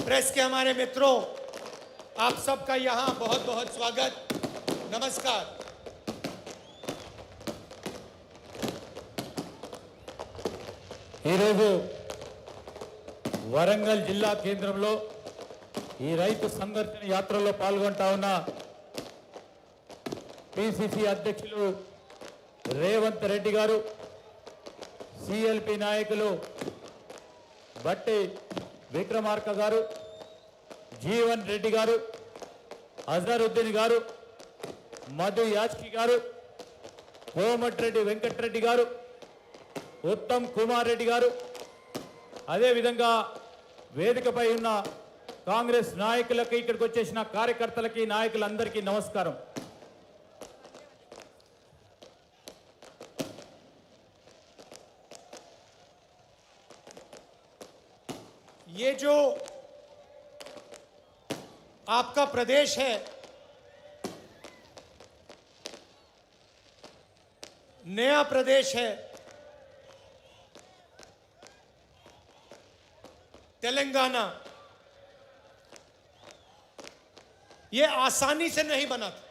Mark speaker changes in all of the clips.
Speaker 1: Press के हमारे मित्रों, आप सबका यहाँ बहुत बहुत स्वागत, नमस्कार।
Speaker 2: వరంగల్ జిల్లా కేంద్రంలో ఈ రైతు సంఘర్షణ యాత్రలో పాల్గొంటా ఉన్న పిసిసి అధ్యక్షులు రేవంత్ రెడ్డి గారు, సిఎల్పి నాయకులు బట్టి విక్రమార్క గారు, జీవన్ రెడ్డి గారు, అజరుద్దీన్ గారు, మధు యాచ్కి గారు, కోమటిరెడ్డి వెంకటరెడ్డి గారు, ఉత్తమ్ కుమార్ రెడ్డి గారు, అదే విధంగా వేదికపై ఉన్న కాంగ్రెస్ నాయకులకు, ఇక్కడికి వచ్చేసిన కార్యకర్తలకి, నాయకులందరికీ నమస్కారం।
Speaker 1: ये जो आपका प्रदेश है, नया प्रदेश है, तेलंगाना, ये आसानी से नहीं बना था।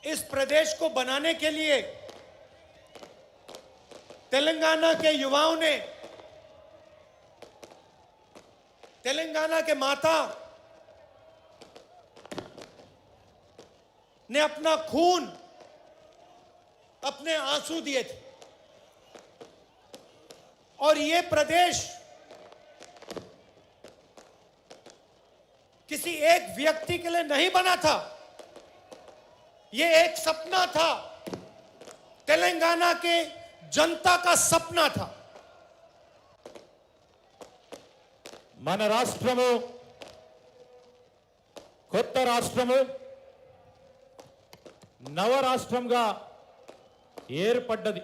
Speaker 1: इस प्रदेश को बनाने के लिए तेलंगाना के युवाओं ने, तेलंगाना के माता ने अपना खून, अपने आंसू दिए थे। और ये प्रदेश किसी एक व्यक्ति के लिए नहीं बना था, ये एक सपना था, तेलंगाना के जनता का सपना था।
Speaker 2: మన రాష్ట్రము కొత్త రాష్ట్రము నవరాష్ట్రంగా ఏర్పడ్డది।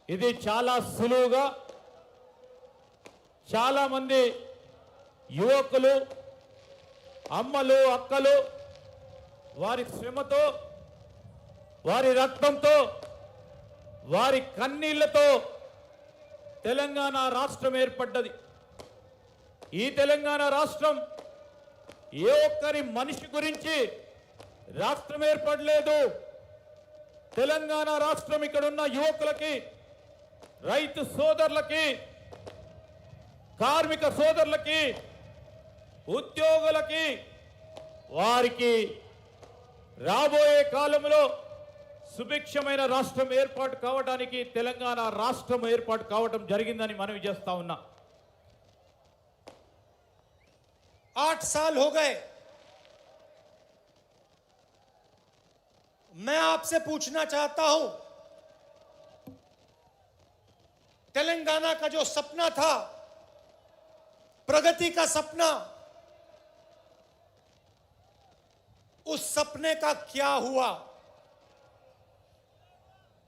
Speaker 2: ఇది చాలా సులువుగా చాలా మంది యువకులు, అమ్మలు, అక్కలు వారి శ్రమతో, వారి రక్తంతో, వారి కన్నీళ్లతో తెలంగాణ రాష్ట్రం ఏర్పడ్డది। ఈ తెలంగాణ రాష్ట్రం ఏ ఒక్కరి మనిషి గురించి రాష్ట్రం ఏర్పడలేదు। తెలంగాణ రాష్ట్రం ఇక్కడ ఉన్న యువకులకి, రైతు సోదరులకి, కార్మిక సోదరులకి, ఉద్యోగులకి, వారికి రాబోయే కాలంలో సుభిక్షమైన రాష్ట్రం ఏర్పాటు కావడానికి తెలంగాణ రాష్ట్రం ఏర్పాటు కావడం జరిగిందని మనవి చేస్తా ఉన్నా।
Speaker 1: 8 साल हो गए। मैं आपसे पूछना चाहता हूं, तेलंगाना का जो सपना था, प्रगति का सपना, उस सपने का क्या हुआ?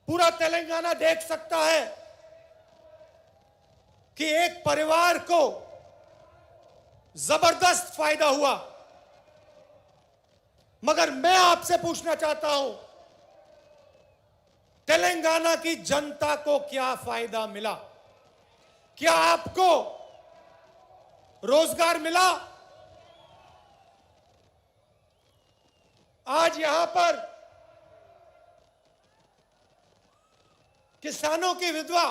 Speaker 1: पूरा तेलंगाना देख सकता है कि एक परिवार को जबरदस्त फायदा हुआ, मगर मैं आपसे पूछना चाहता हूं, तेलंगाना की जनता को क्या फायदा मिला? क्या आपको रोजगार मिला? आज यहां पर किसानों की विधवा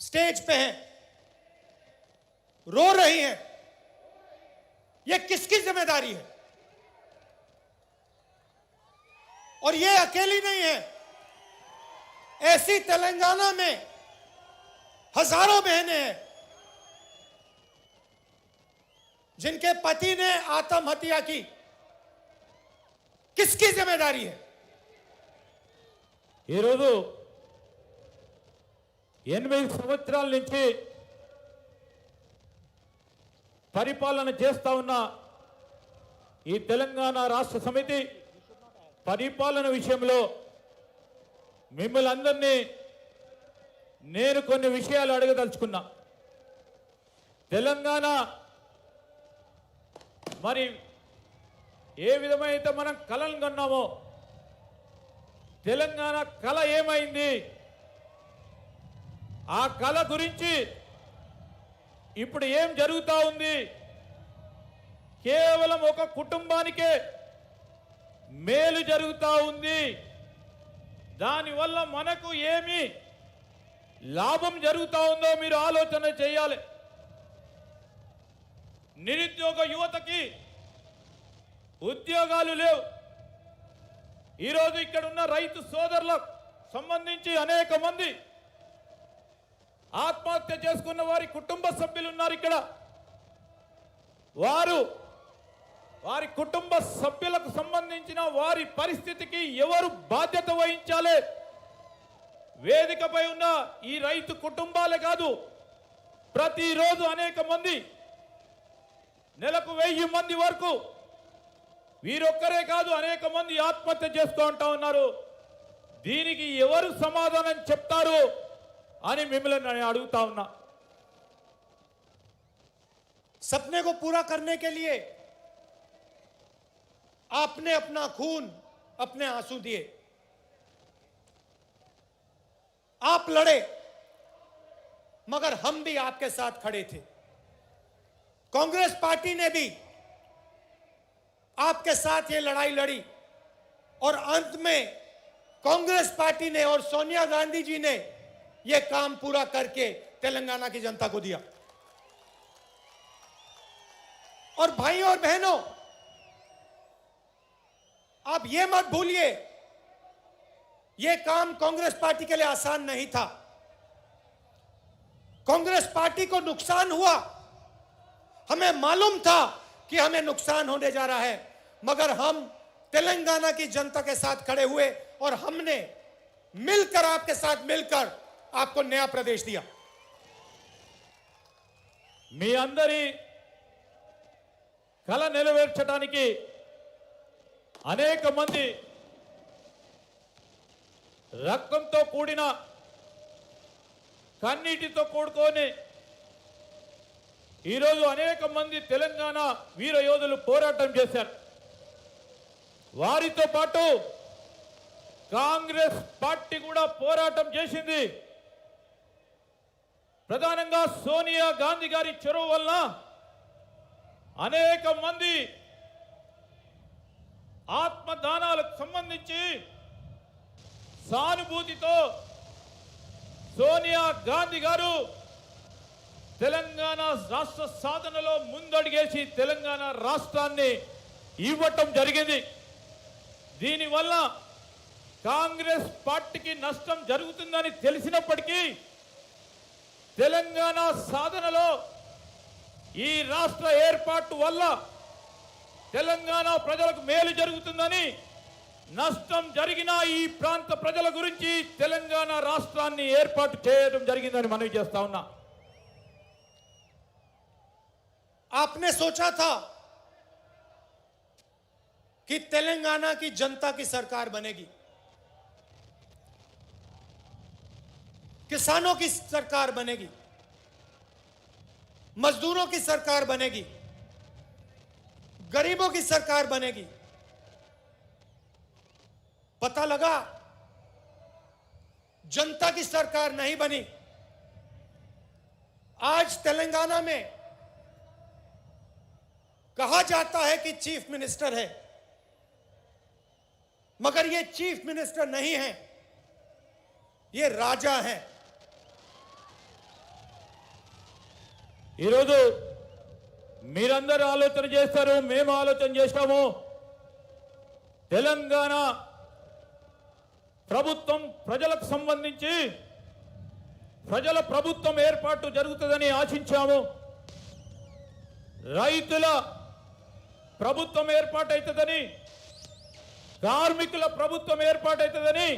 Speaker 1: स्टेज पे हैं, रो रही हैं। यह किसकी जिम्मेदारी है? और यह अकेली नहीं है, ऐसी तेलंगाना में हजारों बहनें हैं जिनके पति ने आत्महत्या की। किसकी जिम्मेदारी है?
Speaker 2: ఈ రోజు 8 సంవత్సరాల నుంచి పరిపాలన చేస్తా ఉన్న ఈ తెలంగాణ రాష్ట్ర సమితి పరిపాలన విషయంలో మిమ్మల్ని అందరినీ నేను కొన్ని విషయాలు అడగదలుచుకున్నా। తెలంగాణ మరి ఏ విధమైతే మనం కలలు కన్నామో తెలంగాణ కళ ఏమైంది? ఆ కళ గురించి ఇప్పుడు ఏం జరుగుతా ఉంది? కేవలం ఒక కుటుంబానికే మేలు జరుగుతా ఉంది. దానివల్ల మనకు ఏమి లాభం జరుగుతా ఉందో మీరు ఆలోచన చేయాలి. నిరుద్యోగ యువతకి ఉద్యోగాలు లేవు. ఈరోజు ఇక్కడ ఉన్న రైతు సోదరులకు సంబంధించి అనేక మంది ఆత్మహత్య చేసుకున్న వారి కుటుంబ సభ్యులు ఉన్నారు. ఇక్కడ వారి కుటుంబ సభ్యులకు సంబంధించిన వారి పరిస్థితికి ఎవరు బాధ్యత వహించాలి? వేదికపై ఉన్న ఈ రైతు కుటుంబాలే కాదు, ప్రతిరోజు అనేక మంది, నెలకు 1000 మంది వరకు, వీరొక్కరే కాదు అనేక మంది ఆత్మహత్య చేసుకుంటా ఉన్నారు. దీనికి ఎవరు సమాధానం చెప్తారు అని మిమ్మల్ని నేను అడుగుతా ఉన్నా.
Speaker 1: सपने को पूरा करने के लिए आपने अपना खून, अपने आंसू दिए, आप लड़े, मगर हम भी आपके साथ खड़े थे। कांग्रेस पार्टी ने भी आपके साथ ये लड़ाई लड़ी और अंत में कांग्रेस पार्टी ने और सोनिया गांधी जी ने ये काम पूरा करके तेलंगाना की जनता को दिया। और भाइयों और बहनों, आप ये मत भूलिए, ये काम कांग्रेस पार्टी के लिए आसान नहीं था। कांग्रेस पार्टी को नुकसान हुआ, हमें मालूम था कि हमें नुकसान होने जा रहा है, मगर हम तेलंगाना की जनता के साथ खड़े हुए और हमने मिलकर, आपके साथ मिलकर आपको नया प्रदेश दिया।
Speaker 2: మీ అందరి కల నెరవేర్చడానికి అనేక మంది రక్తంతో కూడిన, కన్నీటితో కూడుకొని ఈరోజు అనేక మంది తెలంగాణ వీర యోధులు పోరాటం చేశారు. వారితో పాటు కాంగ్రెస్ పార్టీ కూడా పోరాటం చేసింది. ప్రధానంగా సోనియా గాంధీ గారి చొరవ వల్ల అనేక మంది ఆత్మదానాలకు సంబంధించి సానుభూతితో సోనియా గాంధీ గారు తెలంగాణ రాష్ట్ర సాధనలో ముందడుగేసి తెలంగాణ రాష్ట్రాన్ని ఇవ్వటం జరిగింది. దీనివల్ల కాంగ్రెస్ పార్టీకి నష్టం జరుగుతుందని తెలిసినప్పటికీ తెలంగాణ సాధనలో ఈ రాష్ట్ర ఏర్పాటు వల్ల తెలంగాణ ప్రజలకు మేలు జరుగుతుందని, నష్టం జరిగిన ఈ ప్రాంత ప్రజల గురించి తెలంగాణ రాష్ట్రాన్ని ఏర్పాటు చేయడం జరిగిందని మనవి చేస్తా ఉన్నా.
Speaker 1: आपने सोचा था कि तेलंगाना की जनता की सरकार बनेगी, किसानों की सरकार बनेगी, मजदूरों की सरकार बनेगी, गरीबों की सरकार बनेगी। पता लगा जनता की सरकार नहीं बनी। आज तेलंगाना में कहा जाता है कि चीफ मिनिस्टर है, मगर ये चीफ मिनिस्टर नहीं है, ये राजा हैं।
Speaker 2: ఈరోజు మీరందరూ ఆలోచన చేస్తారు, మేము ఆలోచన చేస్తాము. తెలంగాణ ప్రభుత్వం ప్రజలకు సంబంధించి ప్రజల ప్రభుత్వం ఏర్పాటు జరుగుతుందని ఆశించాము. రైతుల ప్రభుత్వం ఏర్పాటవుతుందని, కార్మికుల ప్రభుత్వం ఏర్పాటవుతుందని,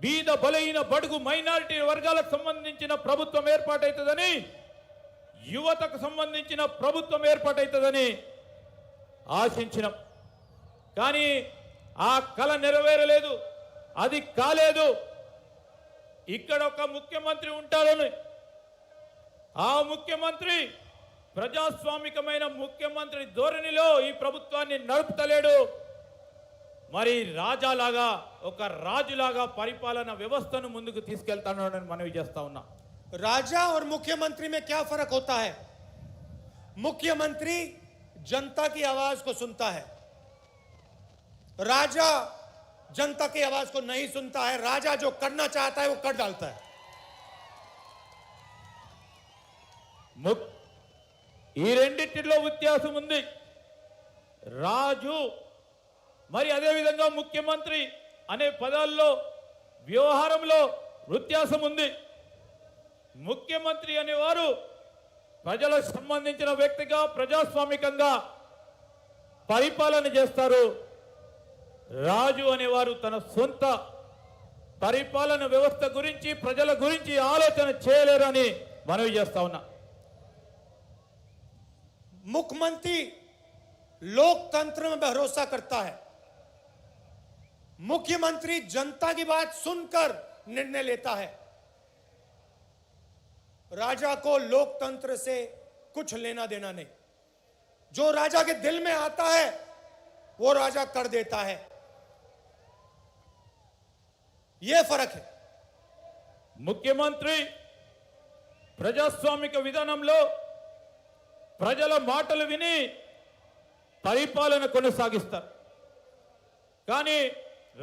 Speaker 2: బీద బలహీన బడుగు మైనారిటీ వర్గాలకు సంబంధించిన ప్రభుత్వం ఏర్పాటవుతుందని, యువతకు సంబంధించిన ప్రభుత్వం ఏర్పాటవుతుందని ఆశించినాం. కానీ ఆ కల నెరవేరలేదు, అది కాలేదు. ఇక్కడ ఒక ముఖ్యమంత్రి ఉంటాడని, ఆ ముఖ్యమంత్రి ప్రజాస్వామికమైన ముఖ్యమంత్రి ధోరణిలో ఈ ప్రభుత్వాన్ని నడుపుతలేడు. మరి రాజాలాగా, ఒక రాజులాగా పరిపాలన వ్యవస్థను ముందుకు తీసుకెళ్తానని మనవి చేస్తా ఉన్నా.
Speaker 1: राजा और मुख्यमंत्री में क्या फर्क होता है? मुख्यमंत्री जनता की आवाज को सुनता है, राजा जनता की आवाज को नहीं सुनता है। राजा जो करना चाहता है वो कर डालता है।
Speaker 2: ఈ రెండిటిలో వ్యత్యాసం ఉంది. రాజు మరి అదే విధంగా ముఖ్యమంత్రి అనే పదాల్లో వ్యవహారంలో వ్యత్యాసం ఉంది. ముఖ్యమంత్రి అనేవారు ప్రజలకు సంబంధించిన వ్యక్తిగా ప్రజాస్వామికంగా పరిపాలన చేస్తారు. రాజు అనేవారు తన సొంత పరిపాలన వ్యవస్థ గురించి ప్రజల గురించి ఆలోచన చేయలేరని మనవి చేస్తా ఉన్నా.
Speaker 1: मुख्यमंत्री लोकतंत्र में भरोसा करता है। मुख्यमंत्री जनता की बात सुनकर निर्णय लेता है। राजा को लोकतंत्र से कुछ लेना देना नहीं। जो राजा के दिल में आता है वो राजा कर देता है। यह फर्क है।
Speaker 2: ముఖ్యమంత్రి ప్రజాస్వామిక విధానంలో ప్రజల మాటలు విని పరిపాలన కొనసాగిస్తారు. కానీ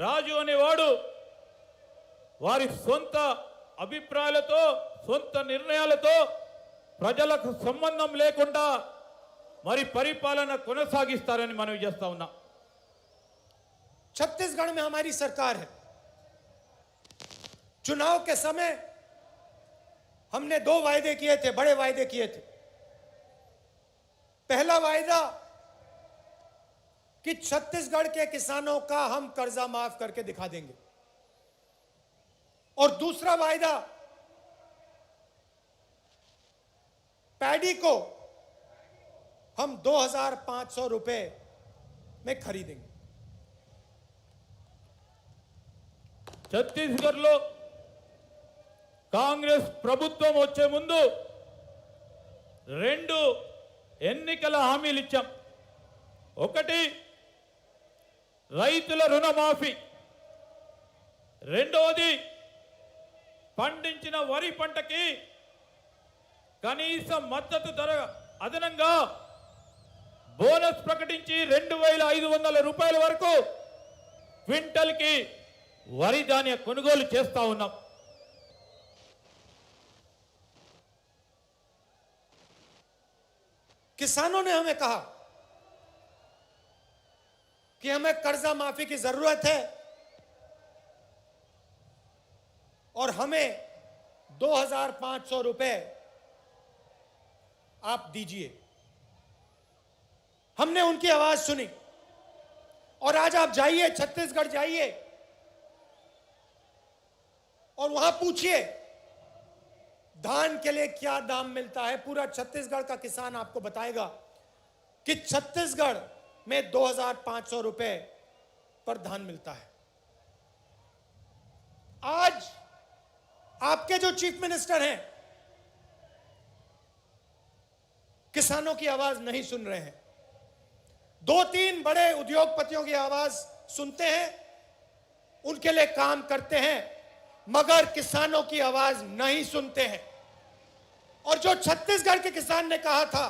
Speaker 2: రాజు అనేవాడు వారి సొంత అభిప్రాయాలతో సొంత నిర్ణయాలతో ప్రజలకు సంబంధం లేకుండా మరి పరిపాలన కొనసాగిస్తారని మనవి చేస్తా ఉన్నా.
Speaker 1: छत्तीसगढ़ में हमारी सरकार है। चुनाव के समय हमने 2 वायदे किए थे, बड़े वायदे किए थे। पहला वायदा कि छत्तीसगढ़ के किसानों का हम कर्जा माफ करके दिखा देंगे, और दूसरा वायदा पैडी को हम 2500 रुपए में खरीदेंगे।
Speaker 2: ఛత్తీస్గఢ్లో కాంగ్రెస్ ప్రభుత్వం వచ్చే ముందు 2 ఎన్నికల హామీలు ఇచ్చాం. ఒకటి రైతుల రుణమాఫీ, రెండవది పండించిన వరి పంటకి కనీస మద్దతు ధర అదనంగా బోనస్ ప్రకటించి 2500 రూపాయల వరకు క్వింటల్కి వరి ధాన్య కొనుగోలు చేస్తా ఉన్నాం.
Speaker 1: किसानों ने हमें कहा कि हमें कर्जा माफी की जरूरत है और हमें 2500 रुपए आप दीजिए। हमने उनकी आवाज सुनी, और आज आप जाइए, छत्तीसगढ़ जाइए और वहां पूछिए धान के लिए क्या दाम मिलता है। पूरा छत्तीसगढ़ का किसान आपको बताएगा कि छत्तीसगढ़ में 2500 रुपए पर धान मिलता है। आज आपके जो चीफ मिनिस्टर हैं किसानों की आवाज नहीं सुन रहे हैं। 2-3 बड़े उद्योगपतियों की आवाज सुनते हैं, उनके लिए काम करते हैं, मगर किसानों की आवाज नहीं सुनते हैं। और जो छत्तीसगढ़ के किसान ने कहा था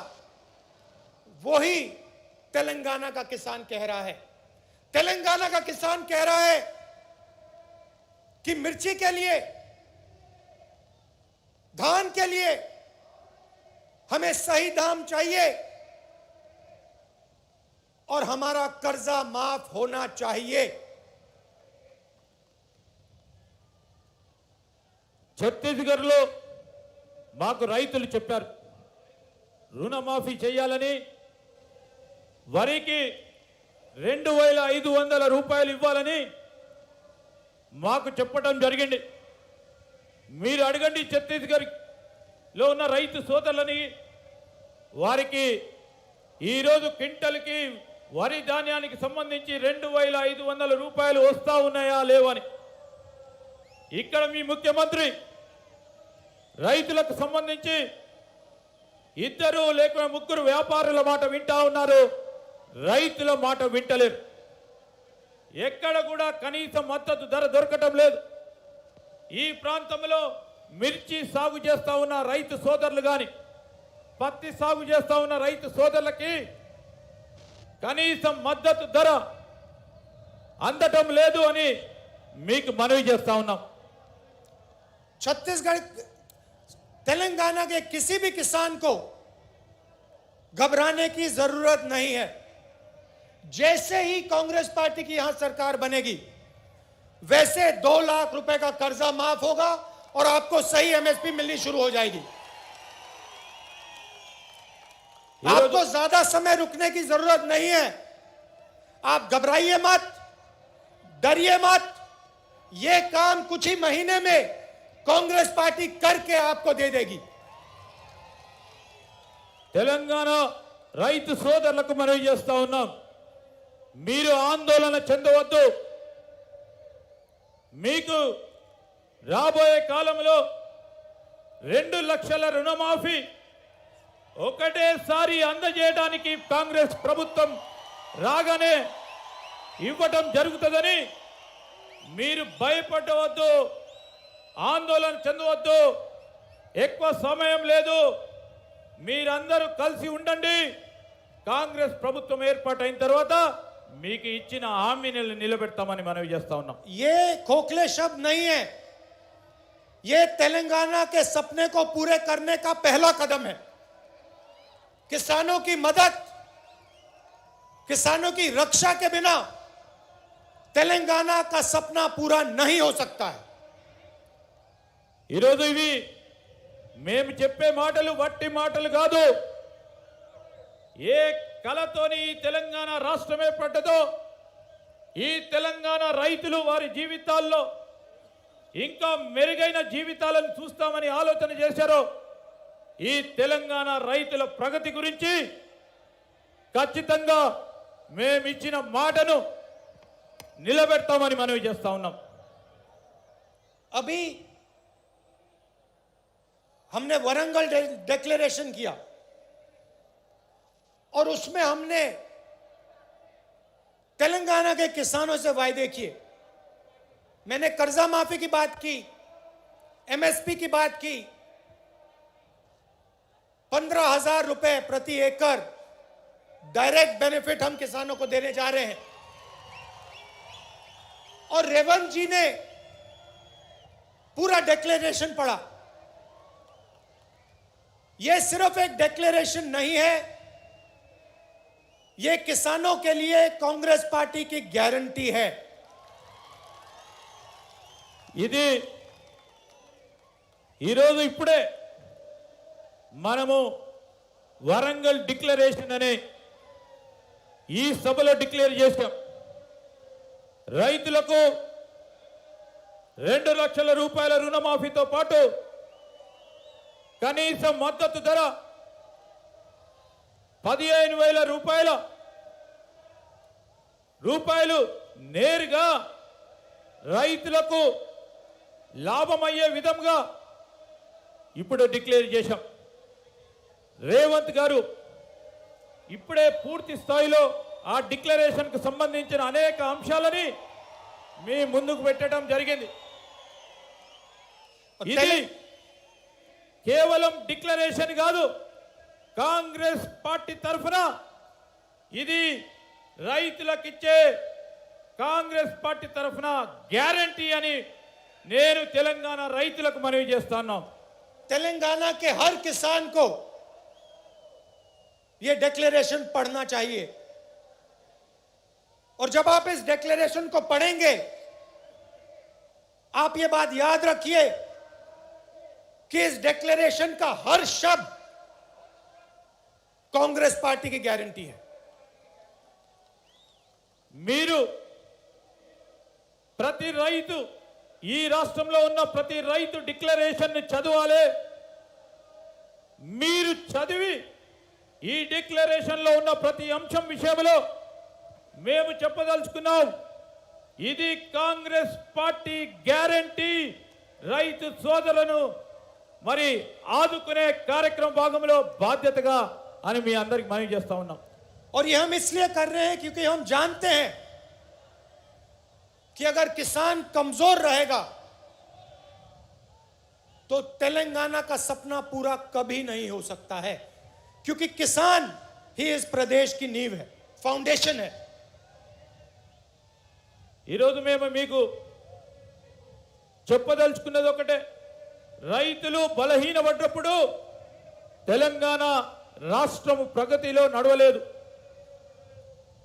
Speaker 1: वही तेलंगाना का किसान कह रहा है। तेलंगाना का किसान कह रहा है कि मिर्ची के लिए, धान के लिए हमें सही दाम चाहिए और हमारा कर्जा माफ होना चाहिए।
Speaker 2: ఛత్తీస్గఢ్లో మాకు రైతులు చెప్పారు రుణమాఫీ చేయాలని, వరికి 2500 రూపాయలు ఇవ్వాలని మాకు చెప్పడం జరిగింది. మీరు అడగండి ఛత్తీస్గఢ్లో ఉన్న రైతు సోదరులని, వారికి ఈరోజు క్వింటల్కి వరి ధాన్యానికి సంబంధించి 2500 రూపాయలు వస్తా ఉన్నాయా లేవని. ఇక్కడ మీ ముఖ్యమంత్రి రైతులకు సంబంధించి 2 లేక 3 వ్యాపారుల మాట వింటా ఉన్నారు, రైతుల మాట వింటలేరు. ఎక్కడ కూడా కనీస మద్దతు ధర దొరకటం లేదు. ఈ ప్రాంతంలో మిర్చి సాగు చేస్తా ఉన్న రైతు సోదరులు గాని పత్తి సాగు చేస్తా ఉన్న రైతు సోదరులకి కనీసం మద్దతు ధర అందటం లేదు అని మీకు మనవి చేస్తా ఉన్నాం.
Speaker 1: छत्तीसगढ़ तेलंगाना के किसी भी किसान को घबराने की जरूरत नहीं है. जैसे ही कांग्रेस पार्टी की यहां सरकार बनेगी वैसे 2 लाख रुपए का कर्जा माफ होगा और आपको सही एमएसपी मिलनी शुरू हो जाएगी. आपको ज्यादा समय रुकने की जरूरत नहीं है. आप घबराइए मत, डरिए मत. ये काम कुछ ही महीने में कांग्रेस पार्टी करके आपको दे देगी.
Speaker 2: తెలంగాణ రైతు సోదరులకు మనవి చేస్తా ఉన్నాం. మీరు ఆందోళన చెందవద్దు. మీకు రాబోయే కాలంలో 2 లక్షల రుణమాఫీ ఒకటేసారి అందజేయడానికి కాంగ్రెస్ ప్రభుత్వం రాగానే ఇవ్వడం జరుగుతుందని మీరు భయపడవద్దు, ఆందోళన చెందవద్దు. ఎక్కువ సమయం లేదు. మీరందరూ కలిసి ఉండండి. కాంగ్రెస్ ప్రభుత్వం ఏర్పాటైన తర్వాత మీకు ఇచ్చిన హామీలను నిలబెడతామని మనవి చేస్తా ఉన్నాం.
Speaker 1: ये खोखले शब्द नहीं है. ये तेलंगाना के सपने को पूरे करने का पहला कदम है. किसानों की मदद, किसानों की रक्षा के बिना तेलंगाना का सपना पूरा नहीं हो सकता है.
Speaker 2: ఈరోజు ఇవి మేము చెప్పే మాటలు వట్టి మాటలు కాదు. ఏ కలతోని ఈ తెలంగాణ రాష్ట్రం ఏర్పడ్డదో, ఈ తెలంగాణ రైతులు వారి జీవితాల్లో ఇంకా మెరుగైన జీవితాలను చూస్తామని ఆలోచన చేశారో, ఈ తెలంగాణ రైతుల ప్రగతి గురించి ఖచ్చితంగా మేమిచ్చిన మాటను నిలబెడతామని మనవి చేస్తా ఉన్నాం.
Speaker 1: अभी हमने वरंगल डिक्लेरेशन किया और उसमें हमने तेलंगाना के किसानों से वायदे किए. मैंने कर्जा माफी की बात की, एमएसपी की बात की, 15,000 रुपए प्रति एकड़ डायरेक्ट बेनिफिट हम किसानों को देने जा रहे हैं. और रेवंत जी ने पूरा डिक्लेरेशन पढ़ा. यह सिर्फ एक डिक्लेरेशन नहीं है, यह किसानों के लिए कांग्रेस पार्टी की गारंटी है.
Speaker 2: ఇది ఈరోజు ఇప్పుడే మనము వరంగల్ డిక్లరేషన్ అనే ఈ సభలో డిక్లేర్ చేశాం. రైతులకు 2 లక్షల రూపాయల రుణమాఫీతో పాటు కనీస మద్దతు ధర 15,000 రూపాయలు నేరుగా రైతులకు లాభమయ్యే విధంగా ఇప్పుడు డిక్లేర్ చేశాం. రేవంత్ గారు ఇప్పుడే పూర్తి స్థాయిలో ఆ డిక్లరేషన్కు సంబంధించిన అనేక అంశాలని మీ ముందుకు పెట్టడం జరిగింది. ఇది కేవలం డిక్లరేషన్ కాదు, కాంగ్రెస్ పార్టీ తరఫున ఇది రైతులకిచ్చే కాంగ్రెస్ పార్టీ తరఫున గ్యారంటీ అని నేను తెలంగాణ రైతులకు మనవి చేస్తాను.
Speaker 1: तेलंगाना के हर किसान को यह डिक्लेरेशन पढ़ना चाहिए. और जब आप इस डिक्लेरेशन को पढ़ेंगे, आप यह बात याद रखिए कि इस डिक्लेरेशन का हर शब्द कांग्रेस पार्टी की गारंटी है.
Speaker 2: మీరు ప్రతి రైతు, ఈ రాష్ట్రంలో ఉన్న ప్రతి రైతు డిక్లరేషన్ ని చదవాలి. మీరు చదివి ఈ డిక్లరేషన్ లో ఉన్న ప్రతి అంశం విషయంలో మేము చెప్పదలుచుకున్నాం, ఇది కాంగ్రెస్ పార్టీ గ్యారంటీ. రైతు సోదరులను మరి ఆదుకునే కార్యక్రమం భాగంలో బాధ్యతగా అని మీ అందరికి మనవి చేస్తా ఉన్నాం.
Speaker 1: और ये हम इसलिए कर रहे हैं क्योंकि हम जानते हैं कि अगर किसान कमजोर रहेगा तो तेलंगाना का सपना पूरा कभी नहीं हो सकता है, क्योंकि किसान ही इस प्रदेश की नींव है, फाउंडेशन है।
Speaker 2: ఈరోజు మేము మీకు చెప్పదలుచుకున్నది ఒకటే, రైతులు బలహీనపడ్డప్పుడు తెలంగాణ రాష్ట్రం ప్రగతిలో నడవలేదు.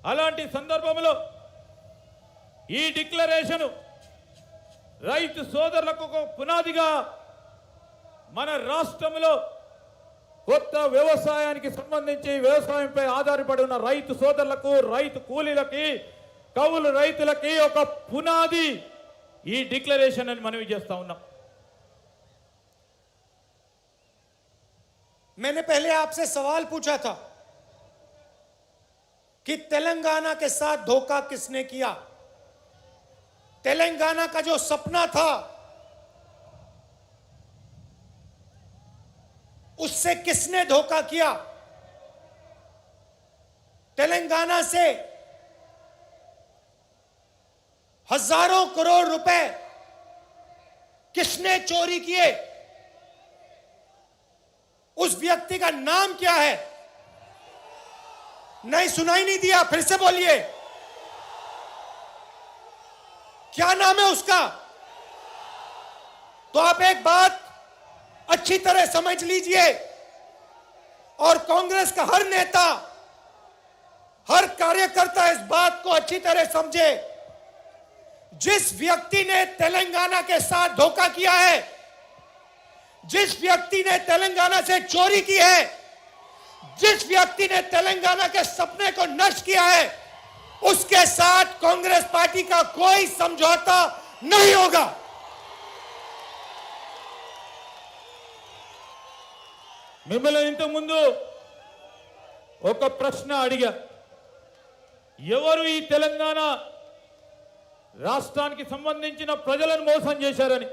Speaker 2: అలాంటి సందర్భంలో ఈ డిక్లరేషన్ రైతు సోదరులకు ఒక పునాదిగా మన రాష్ట్రంలో కొత్త వ్యవసాయానికి సంబంధించి వ్యవసాయంపై ఆధారపడి ఉన్న రైతు సోదరులకు, రైతు కూలీలకి, కౌలు రైతులకి ఒక పునాది ఈ డిక్లరేషన్ అని మనవి చేస్తా ఉన్నాం.
Speaker 1: मैंने पहले आपसे सवाल पूछा था कि तेलंगाना के साथ धोखा किसने किया। तेलंगाना का जो सपना था उससे किसने धोखा किया। तेलंगाना से हजारों करोड़ रुपए किसने चोरी किए, उस व्यक्ति का नाम क्या है। नहीं, सुनाई नहीं दिया, फिर से बोलिए, क्या नाम है उसका। तो आप एक बात अच्छी तरह समझ लीजिए और कांग्रेस का हर नेता, हर कार्यकर्ता इस बात को अच्छी तरह समझे। जिस व्यक्ति ने तेलंगाना के साथ धोखा किया है, जिस व्यक्ति ने तेलंगाना से चोरी की है, जिस व्यक्ति ने तेलंगाना के सपने को नष्ट किया है, उसके साथ कांग्रेस पार्टी का कोई समझौता नहीं होगा।
Speaker 2: మిమ్మల్ని ఇంతకు ముందు ఒక ప్రశ్న అడిగా, ఎవరు ఈ తెలంగాణ రాష్ట్రానికి సంబంధించిన ప్రజలను మోసం చేశారని.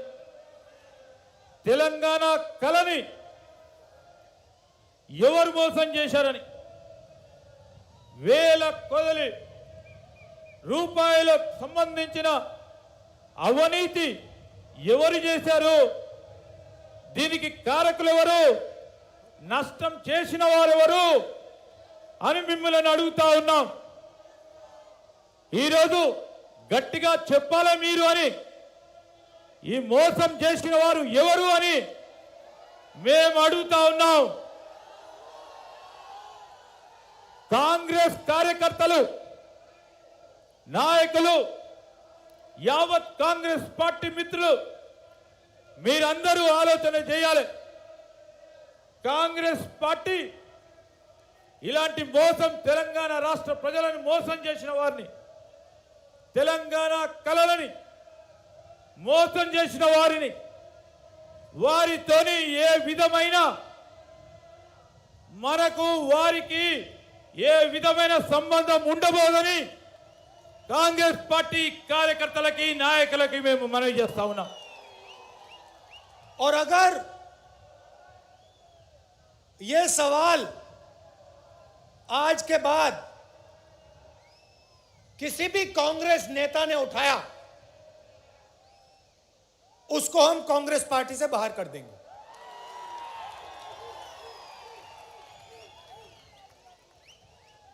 Speaker 2: తెలంగాణ కళని ఎవరు మోసం చేశారని, వేల కొలది రూపాయలకు సంబంధించిన అవినీతి ఎవరు చేశారు, దీనికి కారకులు ఎవరు, నష్టం చేసిన వారెవరు అని మిమ్మల్ని అడుగుతా ఉన్నాం. ఈరోజు గట్టిగా చెప్పాలా మీరు అని, ఈ మోసం చేసిన వారు ఎవరు అని మేము అడుగుతా ఉన్నాం. కాంగ్రెస్ కార్యకర్తలు, నాయకులు, యావత్ కాంగ్రెస్ పార్టీ మిత్రులు మీరందరూ ఆలోచన చేయాలి. కాంగ్రెస్ పార్టీ ఇలాంటి మోసం, తెలంగాణ రాష్ట్ర ప్రజలను మోసం చేసిన వారిని, తెలంగాణ కళలని మోసం చేసిన వారిని, వారితోని ఏ విధమైన మనకు వారికి ఏ విధమైన సంబంధం ఉండబోదని కాంగ్రెస్ పార్టీ కార్యకర్తలకి, నాయకులకి మేము మనవి చేస్తా ఉన్నాం.
Speaker 1: और अगर ये सवाल आज के बाद किसी भी कांग्रेस नेता ने उठाया, उसको हम कांग्रेस पार्टी से बाहर कर देंगे।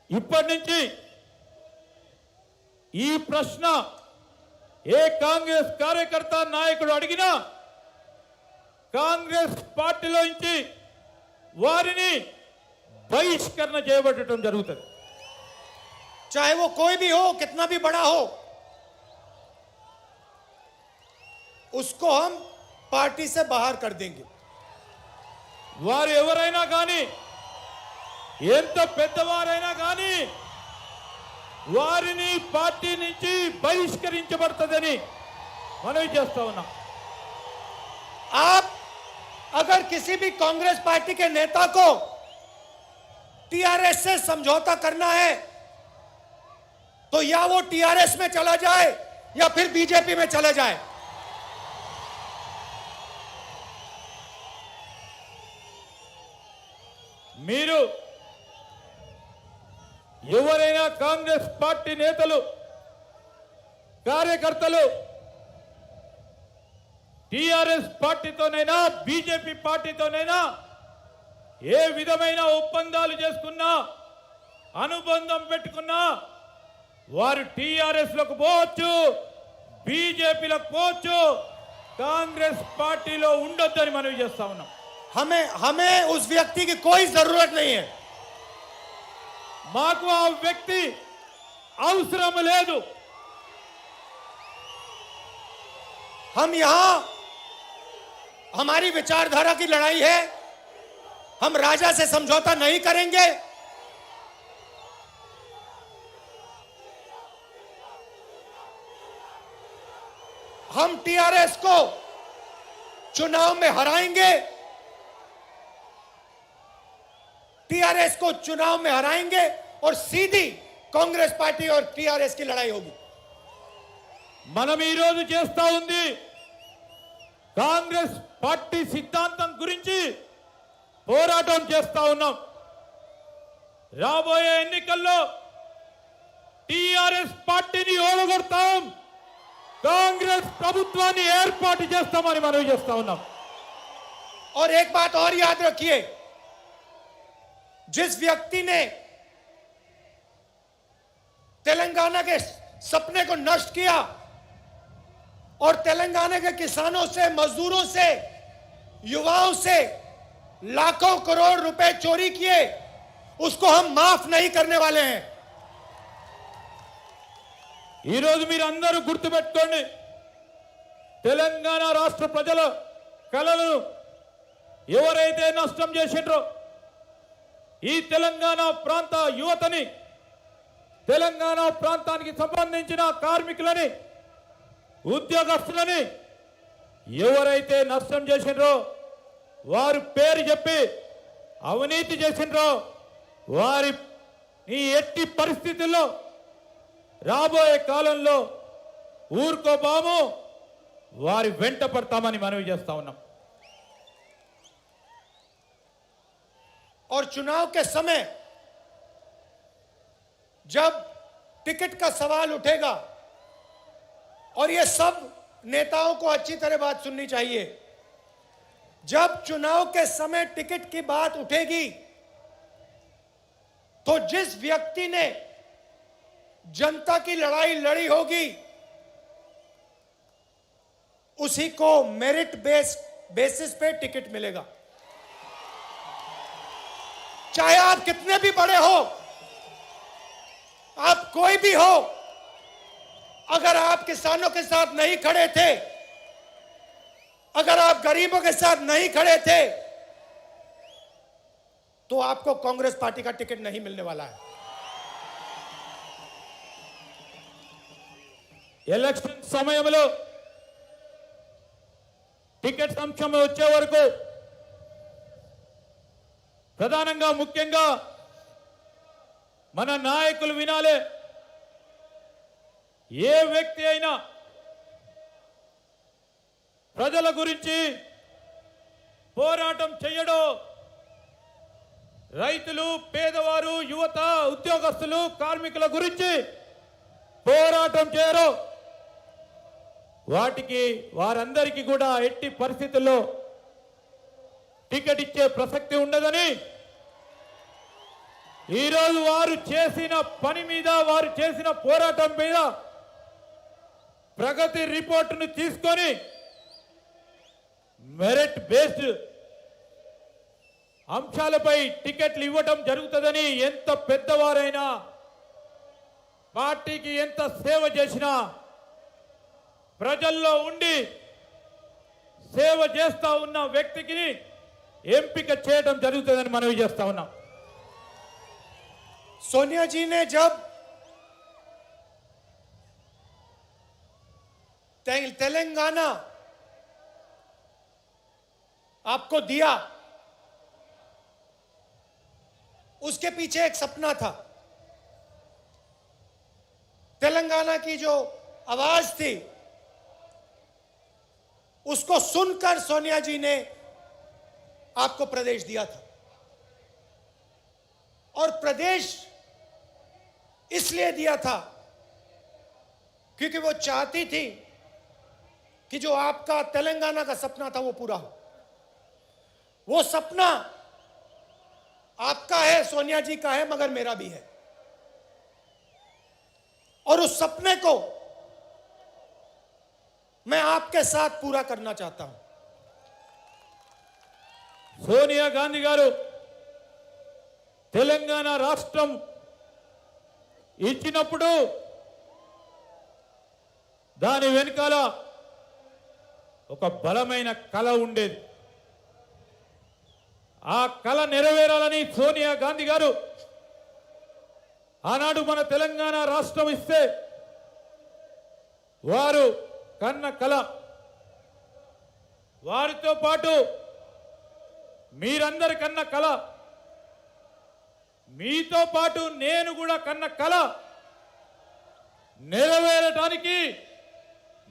Speaker 2: ఇప్పటి నుంచి ఈ ప్రశ్న ఏ కాంగ్రెస్ కార్యకర్త, నాయకుడు అడిగినా కాంగ్రెస్ పార్టీలో నుంచి వారిని బహిష్కరణ చేయబడటం జరుగుతుంది.
Speaker 1: चाहे वो कोई भी हो, कितना भी बड़ा हो, उसको हम पार्टी से बाहर कर देंगे।
Speaker 2: వారు ఎవరైనా కానీ, ఎంత పెద్దవారైనా కానీ వారిని పార్టీ నుంచి బహిష్కరించబడుతుందని మనవి చేస్తా ఉన్నాం.
Speaker 1: आप अगर किसी भी कांग्रेस पार्टी के नेता को टीआरएस से समझौता करना है तो या वो टीआरएस में चला जाए या फिर बीजेपी में चला जाए।
Speaker 2: మీరు ఎవరైనా కాంగ్రెస్ పార్టీ నేతలు, కార్యకర్తలు టిఆర్ఎస్ పార్టీతోనైనా బీజేపీ పార్టీతోనైనా ఏ విధమైన ఒప్పందాలు చేసుకున్నా అనుబంధం పెట్టుకున్నా వారు టిఆర్ఎస్ లకు పోవచ్చు, బీజేపీలకు పోవచ్చు, కాంగ్రెస్ పార్టీలో ఉండొద్దని మనవి చేస్తా ఉన్నాం.
Speaker 1: हमें हमें उस व्यक्ति की कोई जरूरत नहीं है.
Speaker 2: మాకు ఆ వ్యక్తి అవసరం లేదు.
Speaker 1: हम यहां हमारी विचारधारा की लड़ाई है. हम राजा से समझौता नहीं करेंगे. हम टीआरएस को चुनाव में हराएंगे. टीआरएस को चुनाव में हराएंगे और सीधी कांग्रेस पार्टी और टीआरएस की लड़ाई होगी.
Speaker 2: మనం ఈ రోజు చేస్తా ఉంది కాంగ్రెస్ పార్టీ సిద్ధాంతం గురించి పోరాటం చేస్తా ఉన్నాం. రాబోయే ఎన్నికల్లో టిఆర్ఎస్ పార్టీని ఓడగొడతాం, కాంగ్రెస్ ప్రభుత్వాన్ని ఏర్పాటు చేస్తామని మనవి చేస్తా ఉన్నాం.
Speaker 1: और एक बात और याद रखिए, जिस व्यक्ति ने तेलंगाना के सपने को नष्ट किया और तेलंगाना के किसानों से, मजदूरों से, युवाओं से लाखों करोड़ रुपए चोरी किए, उसको हम माफ नहीं करने वाले हैं.
Speaker 2: ఈ రోజు మీరు అందరూ గుర్తుపెట్టుకోండి, తెలంగాణ రాష్ట్ర ప్రజల కలలను ఎవరైతే నష్టం చేసిండ్రో ఈ తెలంగాణ ప్రాంత యువతని, తెలంగాణ ప్రాంతానికి సంబంధించిన కార్మికులని, ఉద్యోగస్తులని ఎవరైతే నష్టం చేసిండ్రో, వారి పేరు చెప్పి అవినీతి చేసిండ్రో వారి ఈ ఎట్టి పరిస్థితుల్లో రాబోయే కాలంలో ఊరుకోబాము, వారి వెంట పడతామని మనవి చేస్తా ఉన్నాం.
Speaker 1: और चुनाव के समय जब टिकट का सवाल उठेगा, और ये सब नेताओं को अच्छी तरह बात सुननी चाहिए, जब चुनाव के समय टिकट की बात उठेगी तो जिस व्यक्ति ने जनता की लड़ाई लड़ी होगी उसी को मेरिट बेसिस पे टिकट मिलेगा. चाहे आप कितने भी बड़े हो, आप कोई भी हो, अगर आप किसानों के साथ नहीं खड़े थे, अगर आप गरीबों के साथ नहीं खड़े थे, तो आपको कांग्रेस पार्टी का टिकट नहीं मिलने वाला है.
Speaker 2: ఎలక్షన్ సమయంలో టికెట్ అంశం వచ్చే వరకు ప్రధానంగా ముఖ్యంగా మన నాయకులు వినాలే. ఏ వ్యక్తి అయినా ప్రజల గురించి పోరాటం చేయడో, రైతులు, పేదవారు, యువత, ఉద్యోగస్తులు, కార్మికుల గురించి పోరాటం చేయరు, వాటికి వారందరికీ కూడా ఎట్టి పరిస్థితుల్లో టికెట్ ఇచ్చే ప్రసక్తి ఉండదని ఈరోజు వారు చేసిన పని మీద, వారు చేసిన పోరాటం మీద ప్రగతి రిపోర్టును తీసుకొని మెరిట్ బేస్డ్ అంశాలపై టికెట్లు ఇవ్వటం జరుగుతుందని, ఎంత పెద్దవారైనా, పార్టీకి ఎంత సేవ చేసినా, ప్రజల్లో ఉండి సేవ చేస్తా ఉన్న వ్యక్తికి ఎంపిక చేయడం జరుగుతుందని మనవి చేస్తా ఉన్నాం.
Speaker 1: सोनिया जी ने जब तेलंगाना आपको दिया, उसके पीछे एक सपना था. तेलंगाना की जो आवाज थी उसको सुनकर सोनिया जी ने आपको प्रदेश दिया था. और प्रदेश इसलिए दिया था क्योंकि वो चाहती थी कि जो आपका तेलंगाना का सपना था वो पूरा हो। वो सपना आपका है, सोनिया जी का है, मगर मेरा भी है। और उस सपने को मैं आपके साथ पूरा करना चाहता हूं।
Speaker 2: సోనియా గాంధీ గారు తెలంగాణ రాష్ట్రం ఇచ్చినప్పుడు దాని వెనుకాల ఒక బలమైన కళ ఉండేది. ఆ కళ నెరవేరాలని సోనియా గాంధీ గారు ఆనాడు మన తెలంగాణ రాష్ట్రం ఇస్తే వారు కన్న కళ, వారితో పాటు మీరందరి కన్న కళ, మీతో పాటు నేను కూడా కన్న కళ నెరవేరటానికి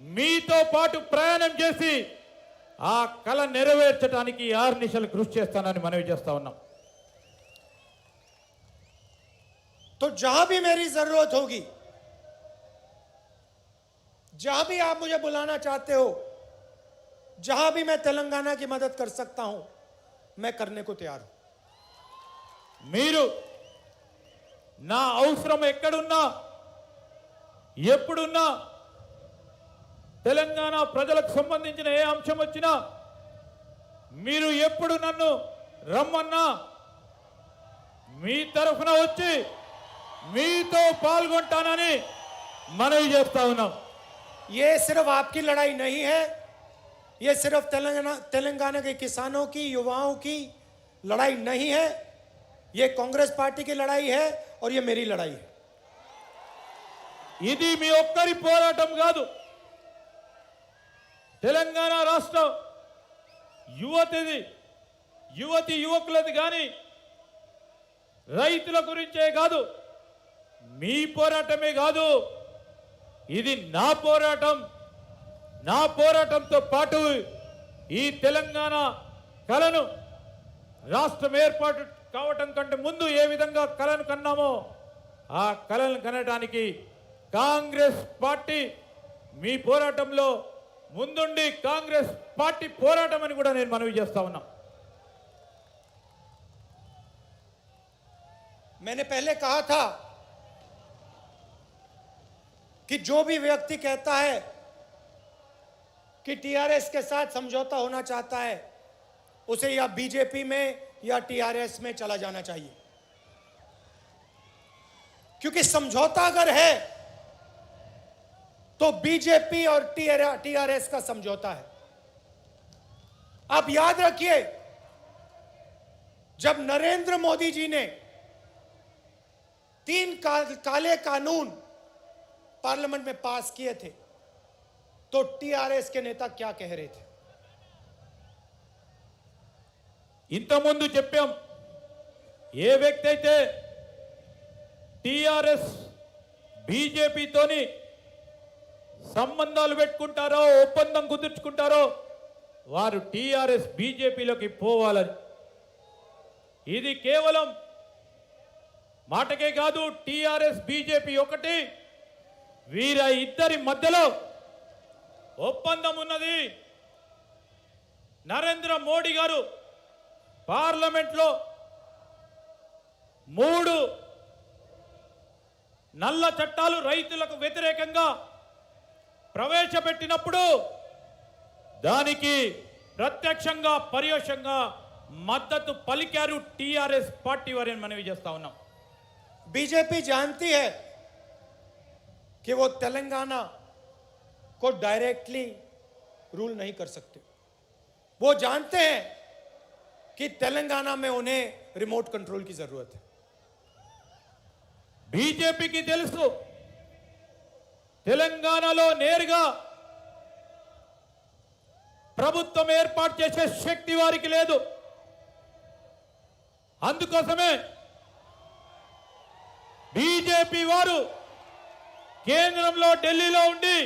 Speaker 2: మీతో పాటు ప్రయాణం చేసి ఆ కళ నెరవేర్చడానికి ఆర్నిశలు కృషి చేస్తానని మనవి చేస్తా ఉన్నాం.
Speaker 1: तो जहां भी मेरी जरूरत होगी, जहां भी आप मुझे बुलाना चाहते हो, जहां भी मैं तेलंगाना की मदद कर सकता हूं, मैं करने को तैयार हूं.
Speaker 2: మీరు నా అవసరం ఎక్కడున్నా ఎప్పుడున్నా తెలంగాణ ప్రజలకు సంబంధించిన ఏ అంశం వచ్చినా మీరు ఎప్పుడు నన్ను రమ్మన్నా మీ తరఫున వచ్చి మీతో పాల్గొంటానని మనవి చేస్తా ఉన్నాం.
Speaker 1: ये सिर्फ आपकी लड़ाई नहीं है, ये सिर्फ तेलंगाना के किसानों की, युवाओं की लड़ाई नहीं है, ये कांग्रेस पार्टी की लड़ाई है और ये मेरी लड़ाई है.
Speaker 2: ఇది మీ ఒక్కరి పోరాటం కాదు. తెలంగాణ రాష్ట్ర యువతి యువకులది కానీ రైతుల గురించే కాదు, మీ పోరాటమే కాదు, ఇది నా పోరాటం. నా పోరాటంతో పాటు ఈ తెలంగాణ కళను రాష్ట్రం ఏర్పాటు కావటం కంటే ముందు ఏ విధంగా కళను కన్నామో ఆ కళను కనడానికి కాంగ్రెస్ పార్టీ మీ పోరాటంలో ముందుండి కాంగ్రెస్ పార్టీ పోరాటం అని కూడా నేను మనవి చేస్తా ఉన్నా.
Speaker 1: मैंने पहले कहा था कि जो भी व्यक्ति कहता है कि टीआरएस के साथ समझौता होना चाहता है, उसे या बीजेपी में या टीआरएस में चला जाना चाहिए, क्योंकि समझौता अगर है तो बीजेपी और टीआरएस का समझौता है. आप याद रखिए, जब नरेंद्र मोदी जी ने 3 काले कानून पार्लियामेंट में पास किए थे तो टीआरएस के नेता क्या कह रहे थे?
Speaker 2: ఇంతకుముందు చెప్పాం, ఏ వ్యక్తి అయితే టిఆర్ఎస్ బీజేపీతోని సంబంధాలు పెట్టుకుంటారో, ఒప్పందం కుదుర్చుకుంటారో వారు టిఆర్ఎస్ బీజేపీలోకి పోవాలని. ఇది కేవలం మాటకే కాదు, టిఆర్ఎస్ బీజేపీ ఒకటి, వీర ఇద్దరి మధ్యలో ఒప్పందం ఉన్నది. నరేంద్ర మోడీ గారు పార్లమెంట్లో 3 నల్ల చట్టాలు రైతులకు వ్యతిరేకంగా ప్రవేశపెట్టినప్పుడు దానికి ప్రత్యక్షంగా పరోక్షంగా మద్దతు పలికారు టిఆర్ఎస్ పార్టీ వారిని మనవి చేస్తా ఉన్నాం.
Speaker 1: बीजेपी जानती है कि वो तेलंगाना को डायरेक्टली रूल नहीं कर सकते. वो जानते हैं कि तेलंगाना में उन्हें रिमोट कंट्रोल की जरूरत है.
Speaker 2: బీజేపీకి తెలుసు తెలంగాణలో నేరుగా ప్రభుత్వం ఏర్పాటు చేసే శక్తి వారికి లేదు. అందుకోసమే బీజేపీ వారు కేంద్రంలో ఢిల్లీలో ఉండి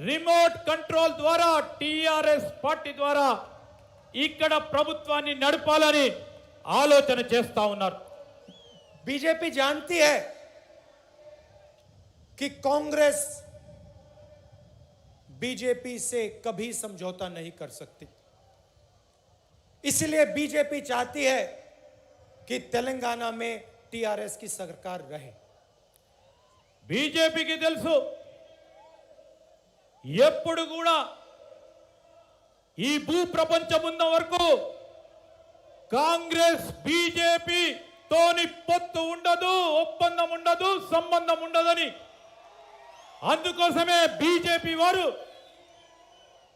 Speaker 2: రిమోట్ కంట్రోల్ ద్వారా టిఆర్ఎస్ పార్టీ ద్వారా ఇక్కడ ప్రభుత్వాన్ని నడపాలని ఆలోచన చేస్తా ఉన్నారు.
Speaker 1: बीजेपी जानती है कि कांग्रेस बीजेपी से कभी समझौता नहीं कर सकती। इसलिए बीजेपी चाहती है कि तेलंगाना में टीआरएस की सरकार रहे।
Speaker 2: బీజేపీకి తెలుసు ఎప్పుడు కూడా ఈ భూ ప్రపంచం ఉన్న వరకు కాంగ్రెస్ బీజేపీ తోని పొత్తు ఉండదు, ఒప్పందం ఉండదు, సంబంధం ఉండదని. అందుకోసమే బీజేపీ వారు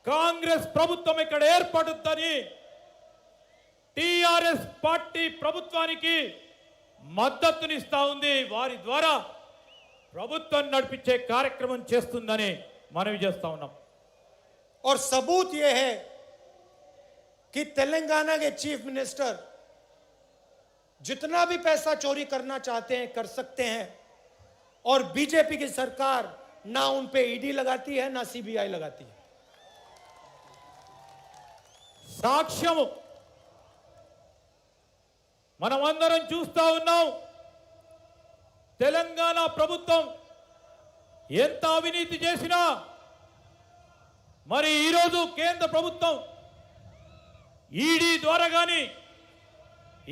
Speaker 2: కాంగ్రెస్ ప్రభుత్వం ఇక్కడ ఏర్పడుతుందని టిఆర్ఎస్ పార్టీ ప్రభుత్వానికి మద్దతునిస్తా ఉంది. వారి ద్వారా ప్రభుత్వం నడిపించే కార్యక్రమం చేస్తుందని మనవి చేస్తా ఉన్నాం.
Speaker 1: और सबूत यह है कि तेलंगाना के चीफ मिनिस्टर जितना भी पैसा चोरी करना चाहते हैं कर सकते हैं, और बीजेपी की सरकार ना उन पे ईडी लगाती है ना सीबीआई लगाती है।
Speaker 2: సాక్ష్యము మనమందరం చూస్తా ఉన్నాం. తెలంగాణ ప్రభుత్వం ఎంత అవినీతి చేసినా మరి ఈరోజు కేంద్ర ప్రభుత్వం ఈడీ ద్వారా కానీ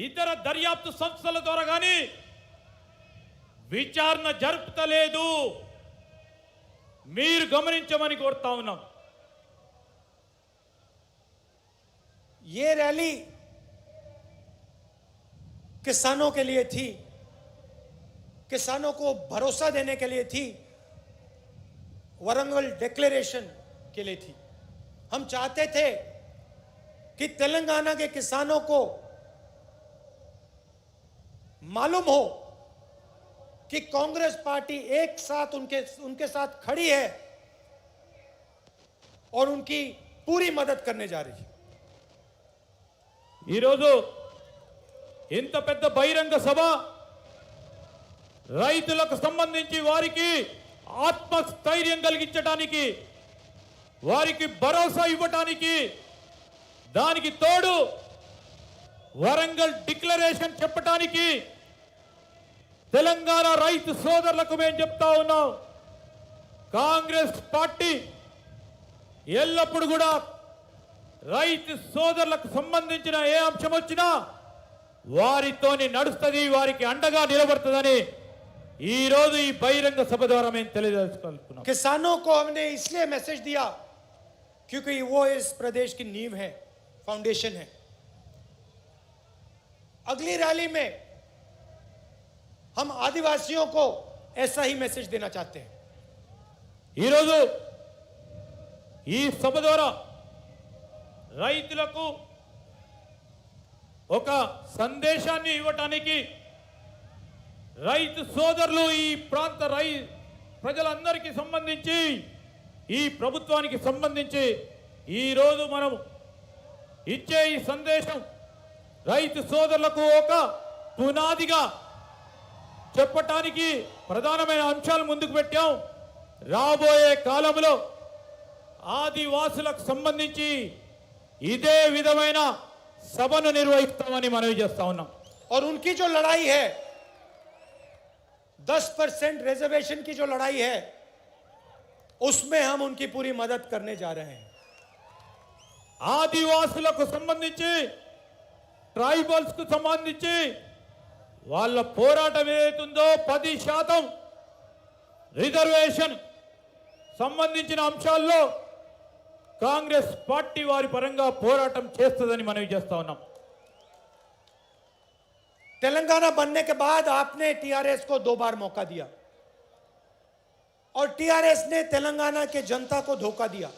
Speaker 2: ఇతర దర్యాప్తు సంస్థల ద్వారా కానీ విచారణ జరుపుతలేదు. మీరు గమనించమని కోరుతా ఉన్నాం.
Speaker 1: ये रैली किसानों के लिए थी, किसानों को भरोसा देने के लिए थी, वरंगल डिक्लेरेशन के लिए थी। हम चाहते थे कि तेलंगाना के किसानों को मालूम हो कि कांग्रेस पार्टी एक साथ उनके साथ खड़ी है और उनकी पूरी मदद करने जा रही है।
Speaker 2: ఈరోజు ఇంత పెద్ద బహిరంగ సభ రైతులకు సంబంధించి వారికి ఆత్మస్థైర్యం కలిగించడానికి, వారికి భరోసా ఇవ్వడానికి, దానికి తోడు వరంగల్ డిక్లరేషన్ చెప్పడానికి తెలంగాణ రైతు సోదరులకు మేము చెప్తా ఉన్నాం. కాంగ్రెస్ పార్టీ ఎల్లప్పుడూ కూడా రైతు సోదరులకు సంబంధించిన ఏ అంశం వచ్చినా వారితోని నడుస్తుంది, వారికి అండగా నిలబడుతుందని ఈ రోజు ఈ బహిరంగ సభ ద్వారా మేము తెలియజేసుకుంటున్నాం.
Speaker 1: किसानों को हमने इसलिए मैसेज दिया क्योंकि वो इस प्रदेश की नींव है, फाउंडेशन है। अगली रैली में हम आदिवासियों को ऐसा ही मैसेज देना चाहते हैं।
Speaker 2: ఈ రోజు ఈ సభ ద్వారా రైతులకు ఒక సందేశాన్ని ఇవ్వటానికి రైతు సోదరులు ఈ ప్రాంత ప్రజలందరికీ సంబంధించి ఈ ప్రభుత్వానికి సంబంధించి ఈ రోజు మనం ఇచ్చే ఈ సందేశం రైతు సోదరులకు ఒక పునాదిగా చెప్పటానికి ప్రధానమైన అంశాలు ముందుకు పెట్టాం. రాబోయే కాలంలో ఆదివాసులకు సంబంధించి ఇదే విధమైన సభను నిర్వహిస్తామని మనవి చేస్తా ఉన్నాం.
Speaker 1: और उनकी जो लड़ाई है 10% रिजर्वेशन की जो लड़ाई है उसमें हम उनकी पूरी मदद करने जा रहे हैं।
Speaker 2: ఆదివాసులకు సంబంధించి ట్రైబల్స్ కు సంబంధించి వాళ్ళ పోరాటం ఏదైతుందో 10% రిజర్వేషన్ సంబంధించిన అంశాల్లో కాంగ్రెస్ పార్టీ వారి పరంగా పోరాటం చేస్తుందని మనవి చేస్తా ఉన్నాం.
Speaker 1: तेलंगाना बनने के बाद आपने टीआरएस को 2 बार मौका दिया और टीआरएस ने तेलंगाना के जनता को धोखा दिया।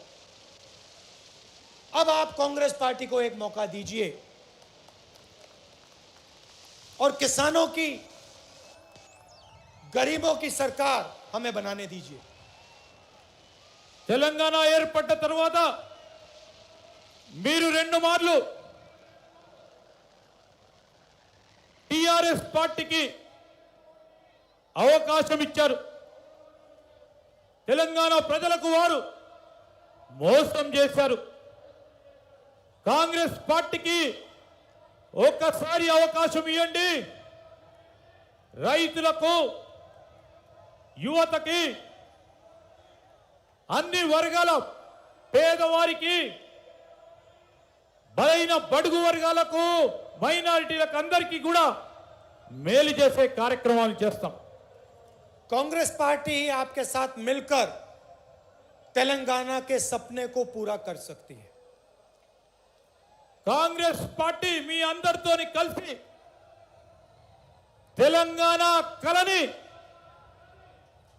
Speaker 1: अब आप कांग्रेस पार्टी को एक मौका दीजिए और किसानों की, गरीबों की सरकार हमें बनाने दीजिए।
Speaker 2: తెలంగాణ ఏర్పడ్డ తర్వాత మీరు 2 మార్లు టిఆర్ఎస్ పార్టీకి అవకాశం ఇచ్చారు. తెలంగాణ ప్రజలకు వారు మోసం చేశారు. కాంగ్రెస్ పార్టీకి ఒక్కసారి అవకాశం ఇవ్వండి. రైతులకు, యువతకి, అన్ని వర్గాల పేదవారికి, బలైన బడుగు వర్గాలకు, మైనారిటీలకు అందరికీ కూడా మేలు చేసే కార్యక్రమాలు చేస్తాం.
Speaker 1: कांग्रेस पार्टी आपके साथ मिलकर तेलंगाना के सपने को पूरा कर सकती है.
Speaker 2: కాంగ్రెస్ పార్టీ మీ అందరితోని కలిసి తెలంగాణ కలని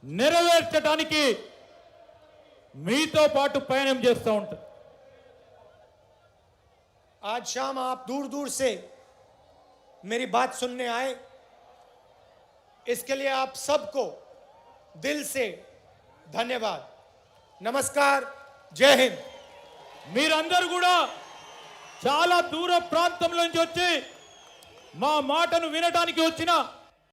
Speaker 2: నెరవేర్చడానికి మీతో పాటు పయనం చేస్తూ ఉంటారు.
Speaker 1: आज शाम आप दूर दूर से मेरी बात सुनने आए, इसके लिए आप सबको दिल से धन्यवाद. नमस्कार, जय हिंद.
Speaker 2: మీరందరూ కూడా చాలా దూర ప్రాంతం నుంచి వచ్చి మా మాటను వినడానికి వచ్చిన